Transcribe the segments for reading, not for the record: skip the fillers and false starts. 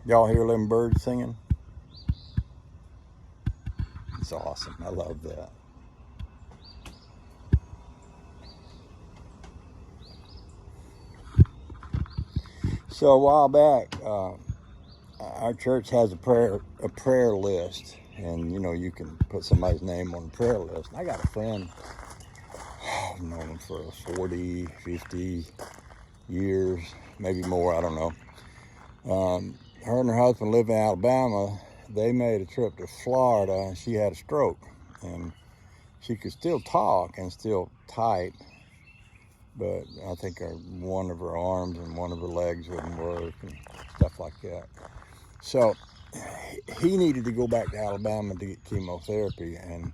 Y'all hear them birds singing? It's awesome. I love that. So a while back, our church has a prayer list, and you can put somebody's name on the prayer list. I got a friend, I've known him for 40, 50 years, maybe more, I don't know. Her and her husband live in Alabama. They made a trip to Florida, and she had a stroke, and she could still talk and still type, but I think one of her arms and one of her legs wouldn't work and stuff like that. So he needed to go back to Alabama to get chemotherapy and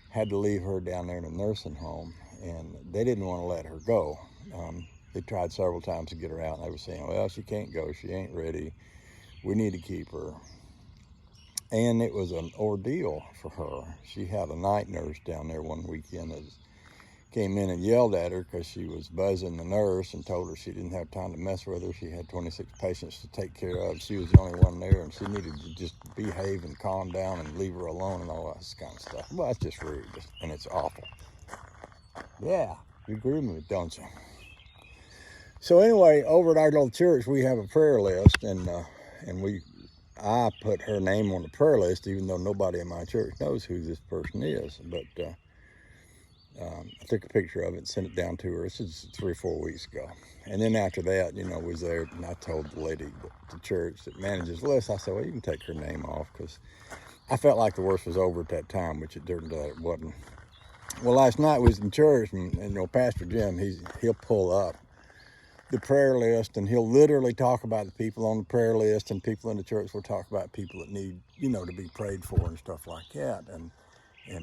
had to leave her down there in a nursing home, and they didn't want to let her go. They tried several times to get her out, and they were saying, well, she can't go, she ain't ready, we need to keep her. And it was an ordeal for her. She had a night nurse down there one weekend that came in and yelled at her because she was buzzing the nurse and told her she didn't have time to mess with her. She had 26 patients to take care of. She was the only one there, and she needed to just behave and calm down and leave her alone and all that kind of stuff. Well, that's just rude, and it's awful. Yeah, you agree with me, don't you? So anyway, over at our little church, we have a prayer list, and I put her name on the prayer list, even though nobody in my church knows who this person is. But I took a picture of it and sent it down to her. This is 3 or 4 weeks ago. And then after that, was there, and I told the lady at the church that manages the list, I said, well, you can take her name off, because I felt like the worst was over at that time, which it turned out it wasn't. Well, last night we was in church, and Pastor Jim, he'll pull up the prayer list, and he'll literally talk about the people on the prayer list, and people in the church will talk about people that need, to be prayed for and stuff like that. And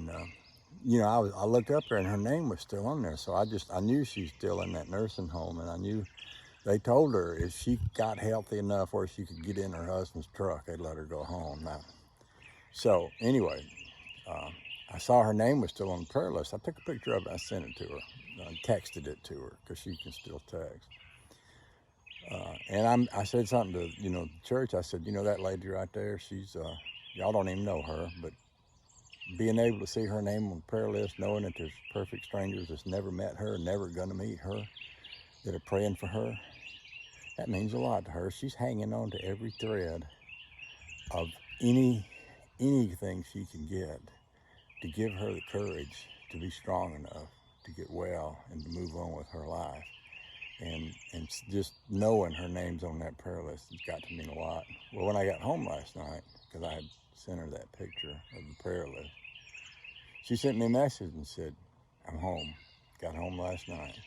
I looked up there, and her name was still on there, so I knew she's still in that nursing home, and I knew they told her if she got healthy enough where she could get in her husband's truck, they'd let her go home. Now, so anyway, I saw her name was still on the prayer list. I took a picture of it. I sent it to her. I texted it to her because she can still text. And I said something to the church. I said, that lady right there, she's y'all don't even know her, but being able to see her name on the prayer list, knowing that there's perfect strangers that's never met her, never gonna meet her, that are praying for her, that means a lot to her. She's hanging on to every thread of anything she can get to give her the courage to be strong enough to get well and to move on with her life. And just knowing her name's on that prayer list has got to mean a lot. Well, when I got home last night, because I had sent her that picture of the prayer list, she sent me a message and said, I'm home. Got home last night.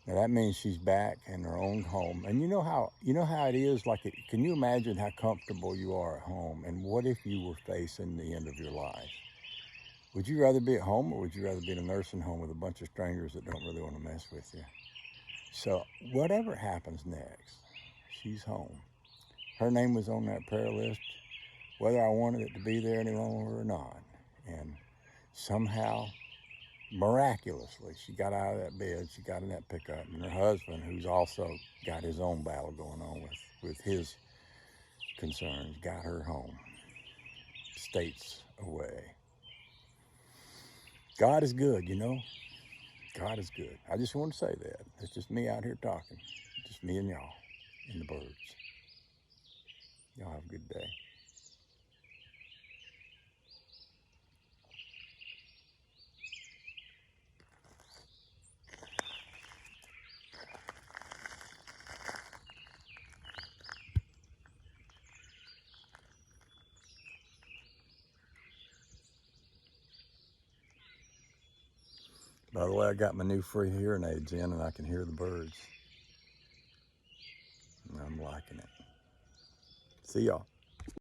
Now that means she's back in her own home. And you know how it is, can you imagine how comfortable you are at home? And what if you were facing the end of your life? Would you rather be at home, or would you rather be in a nursing home with a bunch of strangers that don't really want to mess with you? So whatever happens next, she's home. Her name was on that prayer list, whether I wanted it to be there any longer or not. And somehow, miraculously, she got out of that bed, she got in that pickup, and her husband, who's also got his own battle going on with his concerns, got her home, states away. God is good, God is good. I just want to say that. It's just me out here talking. Just me and y'all and the birds. Y'all have a good day. By the way, I got my new free hearing aids in, and I can hear the birds. And I'm liking it. See y'all.